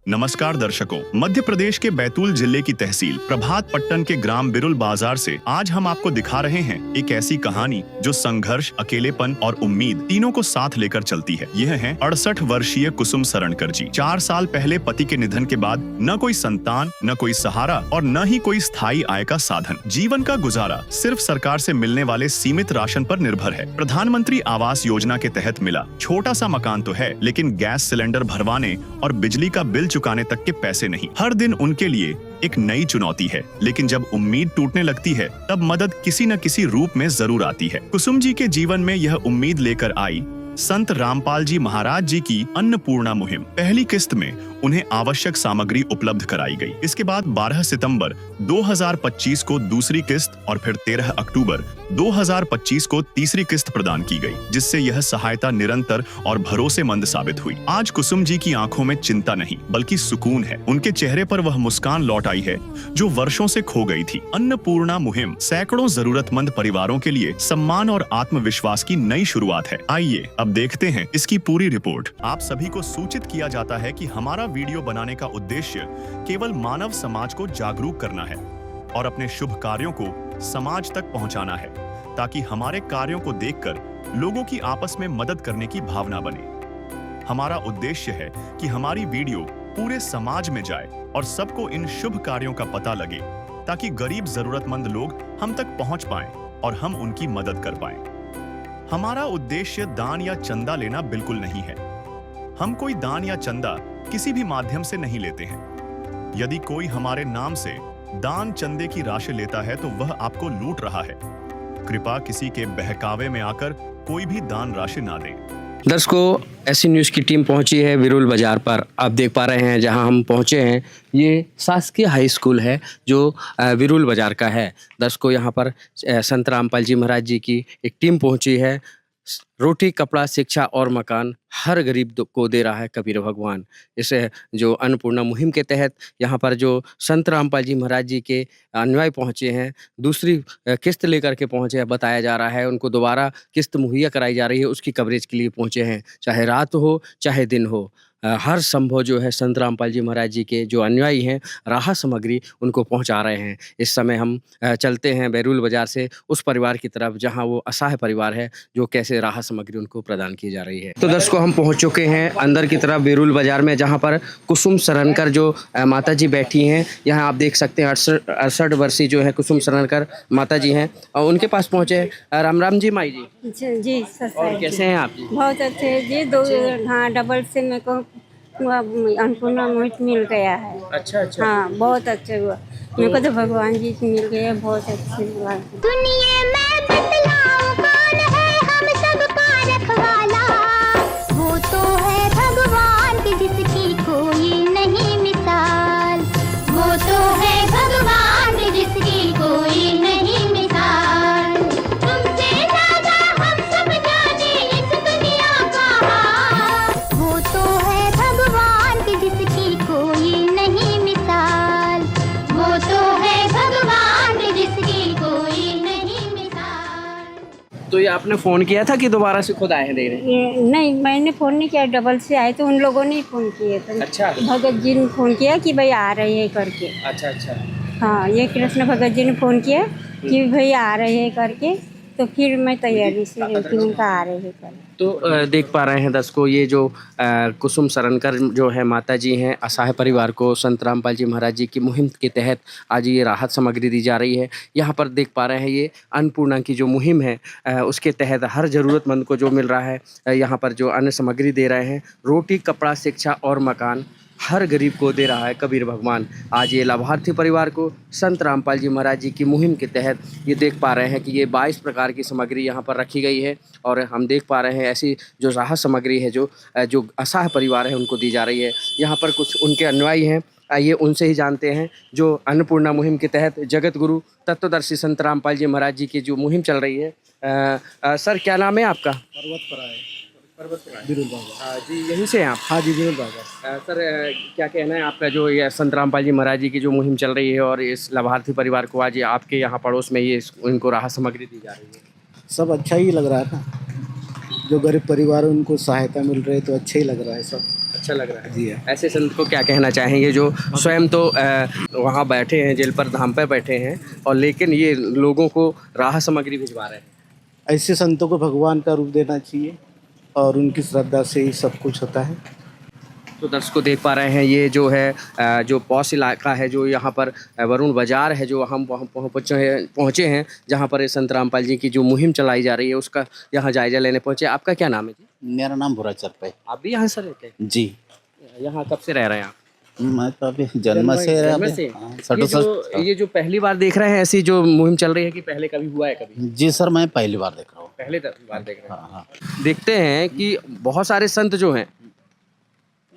नमस्कार दर्शकों, मध्य प्रदेश के बैतूल जिले की तहसील प्रभात पट्टन के ग्राम बिरुल बाजार से आज हम आपको दिखा रहे हैं एक ऐसी कहानी जो संघर्ष, अकेलेपन और उम्मीद तीनों को साथ लेकर चलती है। यह है 68 वर्षीय कुसुम सरणकर जी। 4 साल पहले पति के निधन के बाद न कोई संतान, न कोई सहारा और न ही कोई स्थायी आय का साधन। जीवन का गुजारा सिर्फ सरकार से मिलने वाले सीमित राशन पर निर्भर है। प्रधानमंत्री आवास योजना के तहत मिला छोटा सा मकान तो है, लेकिन गैस सिलेंडर भरवाने और बिजली का बिल चुकाने तक के पैसे नहीं। हर दिन उनके लिए एक नई चुनौती है, लेकिन जब उम्मीद टूटने लगती है तब मदद किसी न किसी रूप में जरूर आती है। कुसुम जी के जीवन में यह उम्मीद लेकर आई संत रामपाल जी महाराज जी की अन्नपूर्णा मुहिम। पहली किस्त में उन्हें आवश्यक सामग्री उपलब्ध कराई गई। इसके बाद 12 सितंबर 2025 को दूसरी किस्त और फिर 13 अक्टूबर 2025 को तीसरी किस्त प्रदान की गई, जिससे यह सहायता निरंतर और भरोसेमंद साबित हुई। आज कुसुम जी की आंखों में चिंता नहीं बल्कि सुकून है। उनके चेहरे पर वह मुस्कान लौट आई है जो वर्षों से खो गई थी। अन्नपूर्णा मुहिम सैकड़ों जरूरतमंद परिवारों के लिए सम्मान और आत्मविश्वास की नई शुरुआत है। आइए अब देखते हैं इसकी पूरी रिपोर्ट। आप सभी को सूचित किया जाता है कि हमारा वीडियो बनाने का उद्देश्य केवल मानव समाज को जागरूक करना है और अपने शुभ कार्यों को समाज तक पहुंचाना है, ताकि हमारे कार्यों को देखकर लोगों की आपस में मदद करने की भावना बने। हमारा उद्देश्य है कि हमारी वीडियो पूरे समाज में जाए और सबको इन शुभ कार्यों का पता लगे, ताकि गरीब जरूरतमंद लोग हम तक पहुंच पाएं और हम उनकी मदद कर पाएं। हमारा उद्देश्य दान या चंदा लेना बिल्कुल नहीं है। हम कोई दान या चंदा किसी भी माध्यम से नहीं लेते हैं। यदि कोई हमारे नाम से दान चंदे की राशि लेता है तो वह आपको लूट रहा है। कृपया किसी के बहकावे में आकर कोई भी दान राशि ना दें। दर्शकों, ऐसी न्यूज़ की टीम पहुंची है बिरुल बाजार पर। आप देख पा रहे हैं जहां हम पहुंचे हैं, ये शासकीय हाई स्कूल है जो बिरुल बाजार का है। दर्शकों, यहां पर संत रामपाल जी महाराज जी की एक टीम पहुंची है। रोटी, कपड़ा, शिक्षा और मकान हर गरीब को दे रहा है कबीर भगवान। इस जो अन्नपूर्णा मुहिम के तहत यहाँ पर जो संत रामपाल जी महाराज जी के अनुयायी पहुँचे हैं, दूसरी किस्त लेकर के पहुँचे हैं। बताया जा रहा है उनको दोबारा किस्त मुहैया कराई जा रही है, उसकी कवरेज के लिए पहुँचे हैं। चाहे रात हो चाहे दिन हो, हर संभव जो है संत रामपाल जी महाराज जी के जो अनुयायी हैं राहत सामग्री उनको पहुंचा रहे हैं। इस समय हम चलते हैं बिरुल बाजार से उस परिवार की तरफ जहां वो असहाय परिवार है, जो कैसे राहत सामग्री उनको प्रदान की जा रही है। तो दर्शकों, हम पहुंच चुके हैं अंदर की तरफ बिरुल बाजार में, जहां पर कुसुम सरणकर जो माता जी बैठी हैं। यहाँ आप देख सकते हैं 68 वर्षीय जो है कुसुम सरणकर माता जी हैं, और उनके पास पहुँचे। राम राम जी माई जी। जी और कैसे हैं आप जी? बहुत अच्छे हैं जी। दो हाँ, डबल से मेरे को अन्नपूर्णा मुहित मिल गया है। अच्छा अच्छा। हाँ, बहुत अच्छा हुआ। मेरे को तो भगवान जी से मिल गया, बहुत अच्छे हुआ। दुनिया में बतलाओ कौन है हम सब का रखवाला, वो तो है भगवान की जिसकी कोई नहीं मिसाल, वो तो है भगवान की जिसकी कोई नहीं मिसाल। तुमसे ज्यादा हम सब जाने इस दुनिया का हाल, वो तो है भगवान की जिसकी कोई नहीं मिसाल, वो तो है भगवान की जिसकी कोई नहीं मिसाल। तो ये आपने फ़ोन किया था कि दोबारा से खुद आए हैं देने? नहीं, मैंने फ़ोन नहीं किया, डबल से आए तो उन लोगों ने ही फ़ोन किए थे। अच्छा। भगत जी ने फ़ोन किया कि भाई आ रहे हैं करके। अच्छा अच्छा। हाँ, ये कृष्ण भगत जी ने फ़ोन किया कि भाई आ रहे हैं करके, तो फिर मैं तैयारी से रही थी उनका आ रहे हैं करके। तो देख पा रहे हैं दर्शकों, ये जो कुसुम सरणकर जो है माता जी हैं, असहाय परिवार को संत रामपाल जी महाराज जी की मुहिम के तहत आज ये राहत सामग्री दी जा रही है। यहाँ पर देख पा रहे हैं ये अन्नपूर्णा की जो मुहिम है, उसके तहत हर ज़रूरतमंद को जो मिल रहा है, यहाँ पर जो अन्न सामग्री दे रहे हैं, रोटी, कपड़ा, शिक्षा और मकान हर गरीब को दे रहा है कबीर भगवान। आज ये लाभार्थी परिवार को संत रामपाल जी महाराज जी की मुहिम के तहत ये देख पा रहे हैं कि ये 22 प्रकार की सामग्री यहाँ पर रखी गई है, और हम देख पा रहे हैं ऐसी जो राहत सामग्री है जो असहाय परिवार है उनको दी जा रही है। यहाँ पर कुछ उनके अनुयायी हैं, आइए उनसे ही जानते हैं, जो अन्नपूर्णा मुहिम के तहत जगत गुरु तत्वदर्शी संत रामपाल जी महाराज जी की जो मुहिम चल रही है। सर, क्या नाम है आपका? बिरुल बाजार। जी, यहीं से हैं आप? हाँ जी, बिरुल बाजार। सर, क्या कहना है आपका, जो ये संत रामपाल जी महाराज जी की जो मुहिम चल रही है और इस लाभार्थी परिवार को आज आपके यहाँ पड़ोस में ये इनको राहत सामग्री दी जा रही है? सब अच्छा ही लग रहा है ना, जो गरीब परिवार है उनको सहायता मिल रही है तो अच्छा ही लग रहा है सब। अच्छा लग रहा है जी। ऐसे संत को क्या कहना चाहेंगे जो स्वयं तो वहाँ बैठे हैं, जेल पर धाम पर बैठे हैं, और लेकिन ये लोगों को राह सामग्री भिजवा रहे हैं। ऐसे संतों को भगवान का रूप देना चाहिए और उनकी श्रद्धा से ही सब कुछ होता है। तो दर्शकों देख पा रहे हैं ये जो है जो पॉश इलाका है, जो यहाँ पर वरुण बाजार है, जो हम वहाँ पहुँचे हैं, जहाँ पर संत रामपाल जी की जो मुहिम चलाई जा रही है उसका यहाँ जायजा लेने पहुँचे। आपका क्या नाम है जी? मेरा नाम भूरा चरपा है। आप भी यहाँ से रहते हैं? जी, यहाँ कब से रह रहे हैं आप? मैं तो अभी जन्म से जन्म से? ये जो पहली बार देख रहे हैं ऐसी जो मुहिम चल रही है कि पहले कभी हुआ है कभी? जी सर, मैं पहली बार देख रहा हूँ। पहले बार देख रहे हैं। हाँ। देखते हैं कि बहुत सारे संत जो हैं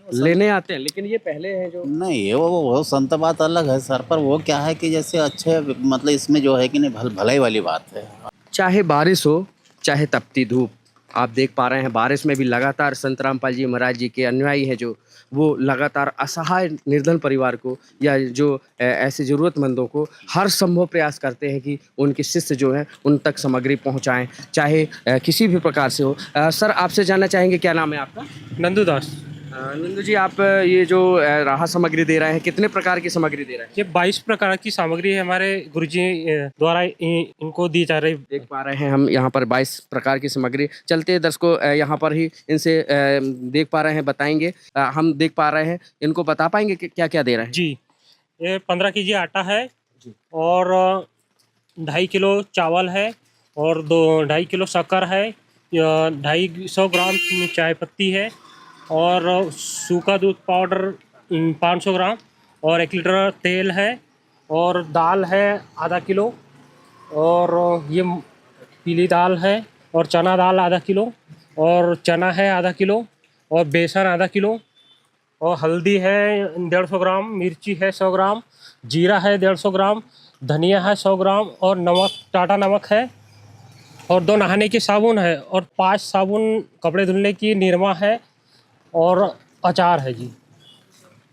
लेने आते हैं, लेकिन ये पहले हैं जो नहीं, वो संत बात अलग है सर, पर वो क्या है कि जैसे अच्छे मतलब इसमें जो है कि नहीं भलाई वाली बात है। चाहे बारिश हो चाहे तपती धूप, आप देख पा रहे हैं बारिश में भी लगातार संत रामपाल जी महाराज जी के अनुयायी हैं जो वो लगातार असहाय निर्धन परिवार को या जो ऐसे ज़रूरतमंदों को हर संभव प्रयास करते हैं कि उनके शिष्य जो है उन तक सामग्री पहुंचाएं, चाहे किसी भी प्रकार से हो। सर आपसे जानना चाहेंगे क्या नाम है आपका? नंदू दास। नंदू जी, आप ये जो राहत सामग्री दे रहे हैं कितने प्रकार की सामग्री दे रहे हैं? ये 22 प्रकार की सामग्री है हमारे गुरुजी द्वारा इनको दी जा रही। देख पा रहे हैं हम यहाँ पर 22 प्रकार की सामग्री। चलते दर्शकों यहाँ पर ही इनसे देख पा रहे हैं, बताएंगे। हम देख पा रहे हैं, इनको बता पाएंगे कि क्या क्या दे रहे हैं? जी, ये 15 केजी आटा है और 2.5 किलो चावल है और 2.5 किलो शक्कर है, 250 ग्राम चाय पत्ती है और सूखा दूध पाउडर 500 ग्राम और 1 लीटर तेल है और दाल है आधा किलो और ये पीली दाल है और चना दाल आधा किलो और चना है आधा किलो और बेसन आधा किलो और हल्दी है 150 ग्राम, मिर्ची है 100 ग्राम, जीरा है 150 ग्राम, धनिया है 100 ग्राम और नमक, टाटा नमक है और 2 नहाने की साबुन है और 5 साबुन कपड़े धुलने की, निरमा है और अचार है जी।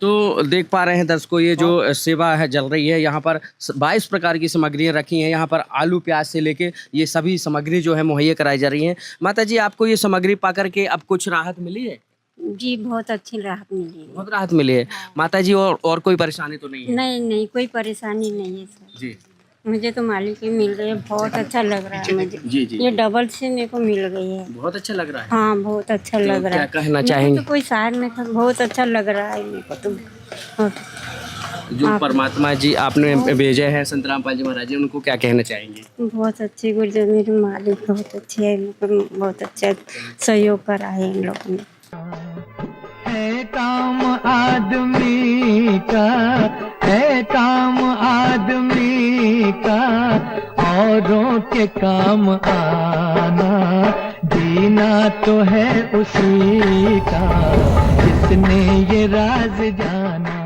तो देख पा रहे हैं दर्शकों ये जो सेवा है चल रही है, यहाँ पर 22 प्रकार की सामग्रियाँ रखी हैं। यहाँ पर आलू प्याज से लेके ये सभी सामग्री जो है मुहैया कराई जा रही हैं। माता जी, आपको ये सामग्री पा करके अब कुछ राहत मिली है? जी बहुत अच्छी राहत मिली है। बहुत राहत मिली है माता जी। और कोई परेशानी तो नहीं है? नहीं, कोई परेशानी नहीं है सर जी। मुझे तो मालिक ही मिल रही है, बहुत अच्छा लग रहा है मुझे। जी जी, ये डबल से मेरे को मिल गई है। बहुत अच्छा लग रहा है। हाँ बहुत अच्छा लग रहा है। क्या कहना चाहेंगे? तो कोई सार में बहुत अच्छा लग रहा है मेरे को तो। जो परमात्मा जी आपने भेजे हैं संत रामपाल जी महाराज जी, उनको क्या कहना चाहेंगे? बहुत अच्छी गुरुजी, मेरे मालिक बहुत अच्छे है, बहुत अच्छा सहयोग करा है इन लोगों ने। है काम आदमी का, है काम आदमी का, औरों के काम आना, जीना तो है उसी का जिसने ये राज जाना।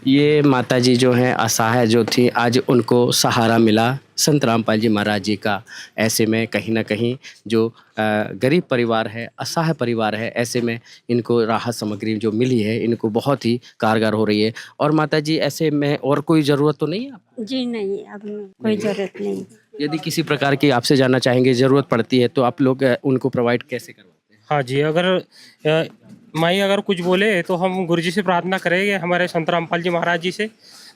ये माता जी जो हैं असहाय जो थी, आज उनको सहारा मिला संत रामपाल जी महाराज जी का। ऐसे में कहीं ना कहीं जो गरीब परिवार है, असहाय परिवार है, ऐसे में इनको राहत सामग्री जो मिली है इनको बहुत ही कारगर हो रही है। और माता जी ऐसे में और कोई ज़रूरत तो नहीं है आपको? जी नहीं, अब कोई ज़रूरत नहीं। यदि किसी प्रकार की आपसे जानना चाहेंगे ज़रूरत पड़ती है तो आप लोग उनको प्रोवाइड कैसे करवाते हैं? हाँ जी, अगर माई अगर कुछ बोले तो हम गुरुजी से प्रार्थना करेंगे, हमारे संत रामपाल जी महाराज जी से,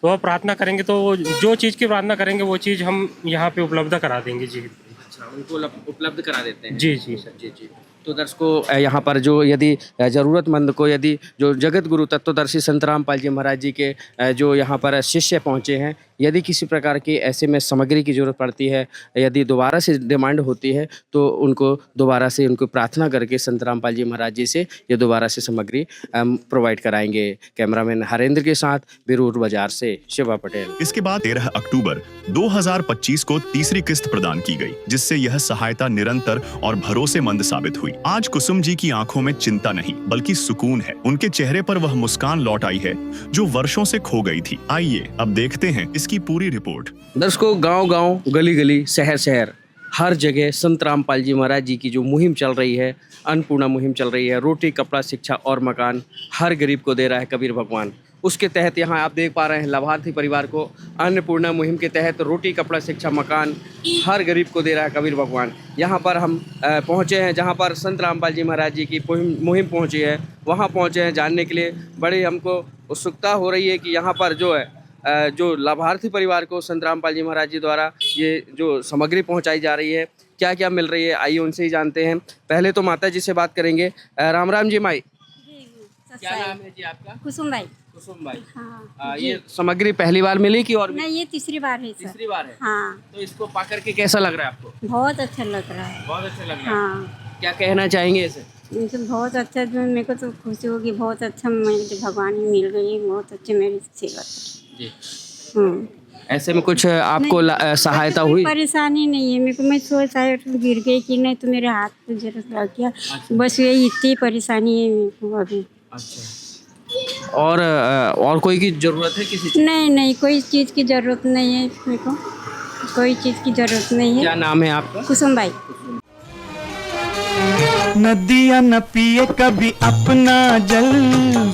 तो वह प्रार्थना करेंगे तो जो चीज़ की प्रार्थना करेंगे वो चीज़ हम यहाँ पे उपलब्ध करा देंगे जी। अच्छा, उनको उपलब्ध करा देते हैं? जी जी सर। जी जी। तो दर्शकों यहाँ पर जो यदि ज़रूरतमंद को, यदि जो जगत गुरु तत्वदर्शी संत रामपाल जी महाराज जी के जो यहाँ पर शिष्य पहुँचे हैं, यदि किसी प्रकार की ऐसे में सामग्री की ज़रूरत पड़ती है, यदि दोबारा से डिमांड होती है तो उनको दोबारा से उनको प्रार्थना करके संत रामपाल जी महाराज जी से ये दोबारा से सामग्री प्रोवाइड कराएंगे। कैमरामैन हरेंद्र के साथ बिरूर बाजार से शिवा पटेल। इसके बाद 13 अक्टूबर 2025 को तीसरी किस्त प्रदान की गई, जिससे यह सहायता निरंतर और भरोसेमंद साबित हुई। आज कुसुम जी की आंखों में चिंता नहीं बल्कि सुकून है। उनके चेहरे पर वह मुस्कान लौट आई है जो वर्षों से खो गई थी। आइए अब देखते हैं इसकी पूरी रिपोर्ट। दर्शकों, गांव-गांव, गली-गली, शहर-शहर, हर जगह संत रामपाल जी महाराज जी की जो मुहिम चल रही है, अन्नपूर्णा मुहिम चल रही है। रोटी, कपड़ा, शिक्षा और मकान हर गरीब को दे रहा है कबीर भगवान। उसके तहत यहाँ आप देख पा रहे हैं लाभार्थी परिवार को अन्नपूर्णा मुहिम के तहत रोटी कपड़ा शिक्षा मकान हर गरीब को दे रहा है कबीर भगवान। यहाँ पर हम पहुँचे हैं जहाँ पर संत रामपाल जी महाराज जी की मुहिम पहुँची है, वहाँ पहुँचे हैं जानने के लिए। बड़ी हमको उत्सुकता हो रही है कि यहाँ पर जो है जो लाभार्थी परिवार को संत रामपाल जी महाराज जी द्वारा ये जो सामग्री पहुँचाई जा रही है, क्या क्या मिल रही है, आइए उनसे ही जानते हैं। पहले तो माता जी से बात करेंगे। राम राम जी माई, क्या नाम है जी आपका? कुसुम भाई। कुसुम भाई। हाँ ये सामग्री पहली बार मिली कि और भी? नहीं, ये तीसरी बार है सर। तीसरी बार है। हाँ, तो इसको पा करके कैसा लग रहा है आपको? बहुत अच्छा लग रहा है। बहुत अच्छा लग रहा है। हाँ, क्या कहना चाहेंगे इसे? मुझे बहुत अच्छा, जो मेरे को तो खुशी होगी, बहुत अच्छा मुझे भगवान ही मिल गई, बहुत अच्छी मेरी सेवा कर। जी। ऐसे में कुछ आपको सहायता हुई? परेशानी नहीं है मेरे को, मैं सोच गिर गई कि नहीं तो मेरे हाथ पे जरूरत लग गया। बस यही इतनी परेशानी है मेरे को अभी। अच्छा। और कोई की जरूरत है किसी चीज़? नहीं, कोई चीज़ की जरूरत नहीं है मेरे को, कोई चीज़ की जरूरत नहीं है। क्या नाम है आपका? कुसुम भाई। नदियाँ न पिए कभी अपना जल,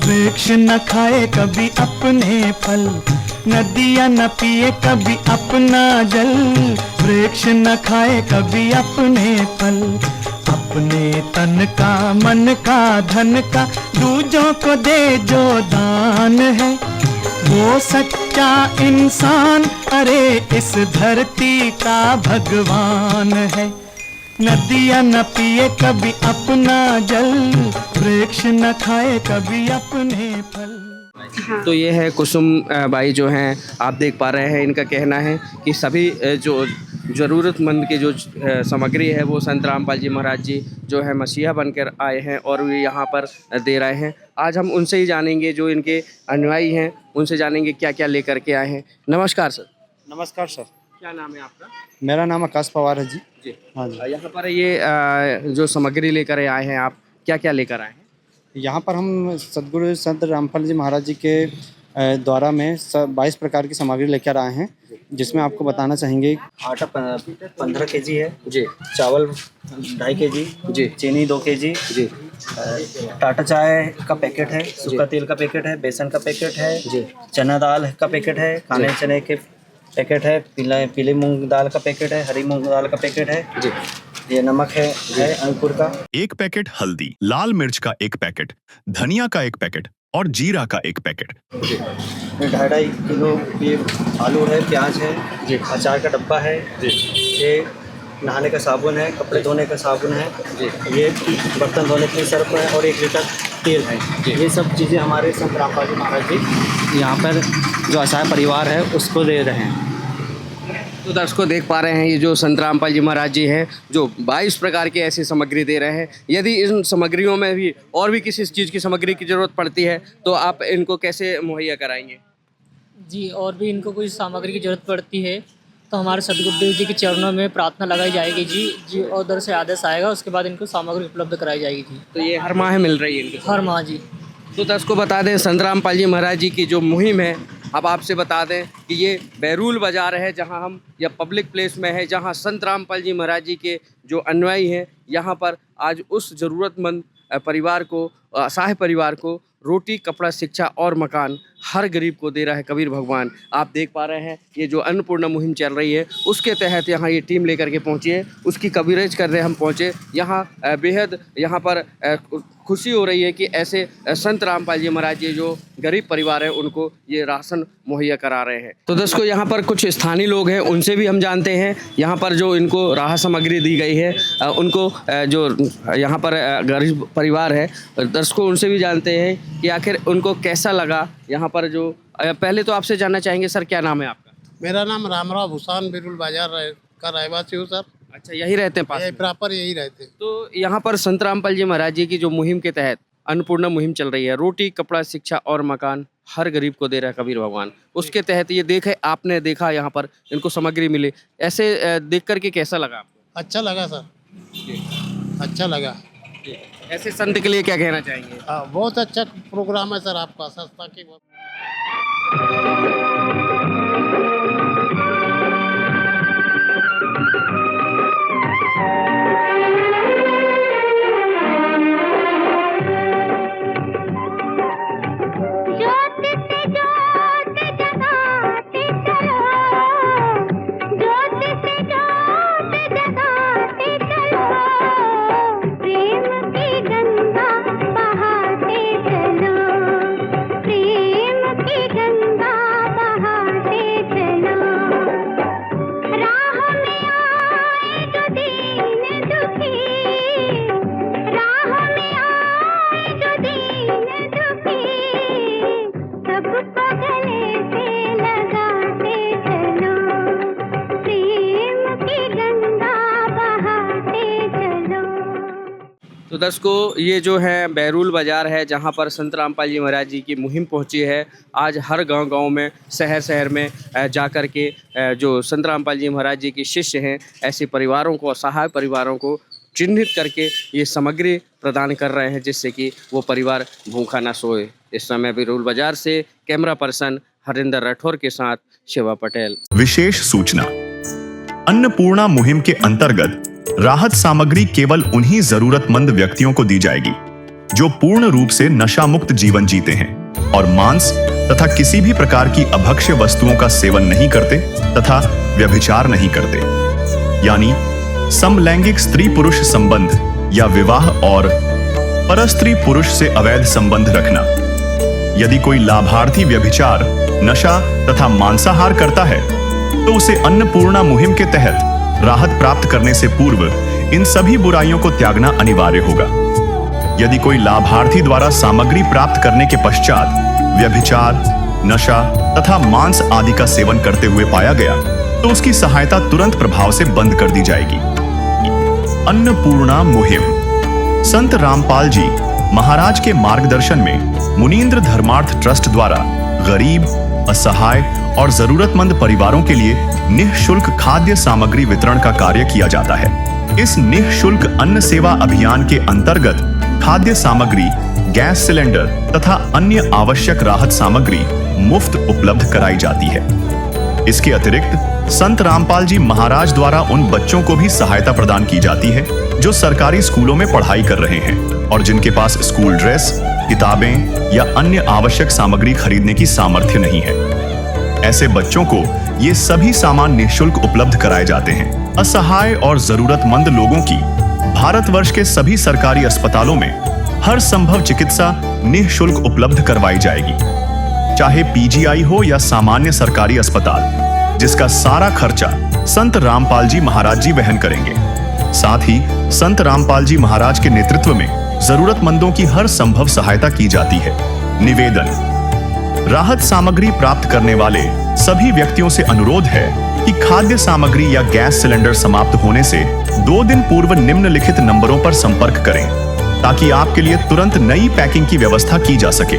वृक्ष न खाए कभी अपने फल। नदियाँ न पिए कभी अपना जल, वृक्ष न खाए कभी अपने फल। अपने तन का मन का धन का दूजों को दे जो दान है, वो सच्चा इंसान अरे इस धरती का भगवान है। नदियाँ न पिए कभी अपना जल, वृक्ष न खाए कभी अपने फल। तो ये है कुसुम बाई जो हैं, आप देख पा रहे हैं। इनका कहना है कि सभी जो ज़रूरतमंद की जो सामग्री है वो संत रामपाल जी महाराज जी जो है मसीहा बनकर आए हैं और वे यहाँ पर दे रहे हैं। आज हम उनसे ही जानेंगे जो इनके अनुयायी हैं, उनसे जानेंगे क्या क्या लेकर के आए हैं। नमस्कार सर। नमस्कार सर। क्या नाम है आपका? मेरा नाम आकाश पवार है जी। जी हाँ जी। यहाँ पर ये जो सामग्री लेकर आए हैं आप, क्या क्या लेकर आए हैं? यहाँ पर हम सदगुरु संत रामपाल जी महाराज जी के द्वारा में 22 प्रकार की सामग्री लेकर आए हैं, जिसमें आपको बताना चाहेंगे आटा 15 केजी है जी, चावल 2.5 केजी जी, चीनी 2 केजी जी, टाटा चाय का पैकेट है, सूखा तेल का पैकेट है, बेसन का पैकेट है जी, चना दाल का पैकेट है, काले चने के पैकेट है, पीले मूंग दाल का पैकेट है, हरी मूंग दाल का पैकेट है जी, ये नमक है अंकुर का 1 पैकेट हल्दी, लाल मिर्च का 1 पैकेट, धनिया का 1 पैकेट और जीरा का 1 पैकेट। 2.5 किलो ये आलू है, प्याज है जी, अचार का डब्बा है जी, ये नहाने का साबुन है, कपड़े धोने का साबुन है जी, ये बर्तन धोने के लिए सर्फ है और 1 लीटर तेल है जी। ये सब चीज़ें हमारे संत रामपाल जी महाराज जी यहाँ पर जो असहाय परिवार है उसको दे रहे हैं। तो दर्शकों देख पा रहे हैं ये जो संत रामपाल जी महाराज जी हैं जो 22 प्रकार की ऐसी सामग्री दे रहे हैं। यदि इन सामग्रियों में भी और भी किसी चीज़ की सामग्री की ज़रूरत पड़ती है तो आप इनको कैसे मुहैया कराएंगे? जी, और भी इनको कोई सामग्री की ज़रूरत पड़ती है तो हमारे सदगुरुदेव जी के चरणों में प्रार्थना लगाई जाएगी जी, और उधर से आदेश आएगा, उसके बाद इनको सामग्री उपलब्ध कराई जाएगी जी। तो ये हर माह मिल रही है इनको? हर माह जी। तो दर्शकों बता दें संत रामपाल जी महाराज जी की जो मुहिम है, अब आपसे बता दें कि ये बैरूल बाज़ार है जहां हम या पब्लिक प्लेस में है जहां संत रामपाल जी महाराज जी के जो अनुयायी हैं यहां पर आज उस ज़रूरतमंद परिवार को, असहाय परिवार को रोटी कपड़ा शिक्षा और मकान हर गरीब को दे रहा है कबीर भगवान। आप देख पा रहे हैं ये जो अन्नपूर्णा मुहिम चल रही है उसके तहत यहाँ ये टीम लेकर के पहुँची है, उसकी कवरेज करने हम पहुँचे। यहाँ बेहद यहाँ पर खुशी हो रही है कि ऐसे संत रामपाल जी महाराज जी जो गरीब परिवार है उनको ये राशन मुहैया करा रहे हैं। तो दोस्तों यहाँ पर कुछ स्थानीय लोग हैं, उनसे भी हम जानते हैं यहाँ पर जो इनको राहत सामग्री दी गई है उनको जो यहाँ पर गरीब परिवार है, दर्शकों उनसे भी जानते हैं कि आखिर उनको कैसा लगा यहाँ पर जो। पहले तो आपसे जानना चाहेंगे सर, क्या नाम है आपका? मेरा नाम रामराव भूषान बिरुल बाजार का रहवासी हूँ सर। अच्छा, यही रहते हैं पास? प्रॉपर यही रहते हैं। तो यहाँ पर संत रामपाल जी महाराज जी की जो मुहिम के तहत अन्नपूर्णा मुहिम चल रही है, रोटी कपड़ा शिक्षा और मकान हर गरीब को दे रहा है कबीर भगवान, उसके तहत ये देखे आपने देखा यहाँ पर इनको सामग्री मिली, ऐसे देख करके कैसा लगा आपको? अच्छा लगा सर, अच्छा लगा। ऐसे संत के लिए क्या कहना चाहेंगे? बहुत अच्छा प्रोग्राम है सर आपका, संस्था की। जोत तो दर्शकों, ये जो है बैरूल बाज़ार है जहाँ पर संत रामपाल जी महाराज जी की मुहिम पहुँची है। आज हर गांव-गांव में, शहर-शहर में जा कर के जो संत रामपाल जी महाराज जी के शिष्य हैं, ऐसे परिवारों को, असहाय परिवारों को चिन्हित करके ये सामग्री प्रदान कर रहे हैं, जिससे कि वो परिवार भूखा ना सोए। इस समय बैरूल बाज़ार से कैमरा पर्सन हरिंदर राठौर के साथ शिवा पटेल। विशेष सूचना, अन्नपूर्णा मुहिम के अंतर्गत राहत सामग्री केवल उन्हीं जरूरतमंद व्यक्तियों को दी जाएगी जो पूर्ण रूप से नशा मुक्त जीवन जीते हैं और मांस तथा किसी भी प्रकार की अभक्ष्य वस्तुओं का सेवन नहीं करते तथा व्यभिचार नहीं करते, यानी समलैंगिक स्त्री पुरुष संबंध या विवाह और परस्त्री पुरुष से अवैध संबंध रखना। यदि कोई लाभार्थी व्यभिचार, नशा तथा मांसाहार करता है तो उसे अन्नपूर्णा मुहिम के तहत राहत प्राप्त करने से पूर्व इन सभी बुराइयों को त्यागना अनिवार्य होगा। यदि कोई लाभार्थी द्वारा सामग्री प्राप्त करने के पश्चात व्यभिचार, नशा तथा मांस आदि का सेवन करते हुए पाया गया तो उसकी सहायता तुरंत प्रभाव से बंद कर दी जाएगी। अन्नपूर्णा मुहिम संत रामपाल जी महाराज के मार्गदर्शन में मुनींद्र धर्मार्थ ट्रस्ट द्वारा गरीब, असहाय और जरूरतमंद परिवारों के लिए निःशुल्क खाद्य सामग्री वितरण का कार्य किया जाता है। इस निःशुल्क अन्न सेवा अभियान के अंतर्गत खाद्य सामग्री, गैस सिलेंडर तथा अन्य आवश्यक राहत सामग्री मुफ्त उपलब्ध कराई जाती है। इसके अतिरिक्त संत रामपाल जी महाराज द्वारा उन बच्चों को भी सहायता प्रदान की जाती है जो सरकारी स्कूलों में पढ़ाई कर रहे हैं और जिनके पास स्कूल ड्रेस, किताबें या अन्य आवश्यक सामग्री खरीदने की सामर्थ्य नहीं है। ऐसे बच्चों को ये सभी सामान निःशुल्क उपलब्ध कराए जाते हैं। असहाय और जरूरतमंद लोगों की भारतवर्ष के सभी सरकारी अस्पतालों में हर संभव चिकित्सा निःशुल्क उपलब्ध करवाई जाएगी, चाहे पीजीआई हो या सामान्य सरकारी अस्पताल, जिसका सारा खर्चा संत रामपाल जी महाराज जी वहन करेंगे। साथ ही संत रामपाल जी महाराज के नेतृत्व में जरूरतमंदों की हर संभव सहायता की जाती है। निवेदन, राहत सामग्री प्राप्त करने वाले सभी व्यक्तियों से अनुरोध है कि खाद्य सामग्री या गैस सिलेंडर समाप्त होने से 2 दिन पूर्व निम्नलिखित नंबरों पर संपर्क करें ताकि आपके लिए तुरंत नई पैकिंग की व्यवस्था की जा सके।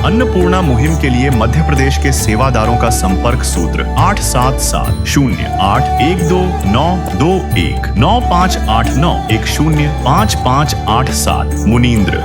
अन्नपूर्णा मुहिम के लिए मध्य प्रदेश के सेवादारों का संपर्क सूत्र 87708129219589105587। मुनींद्र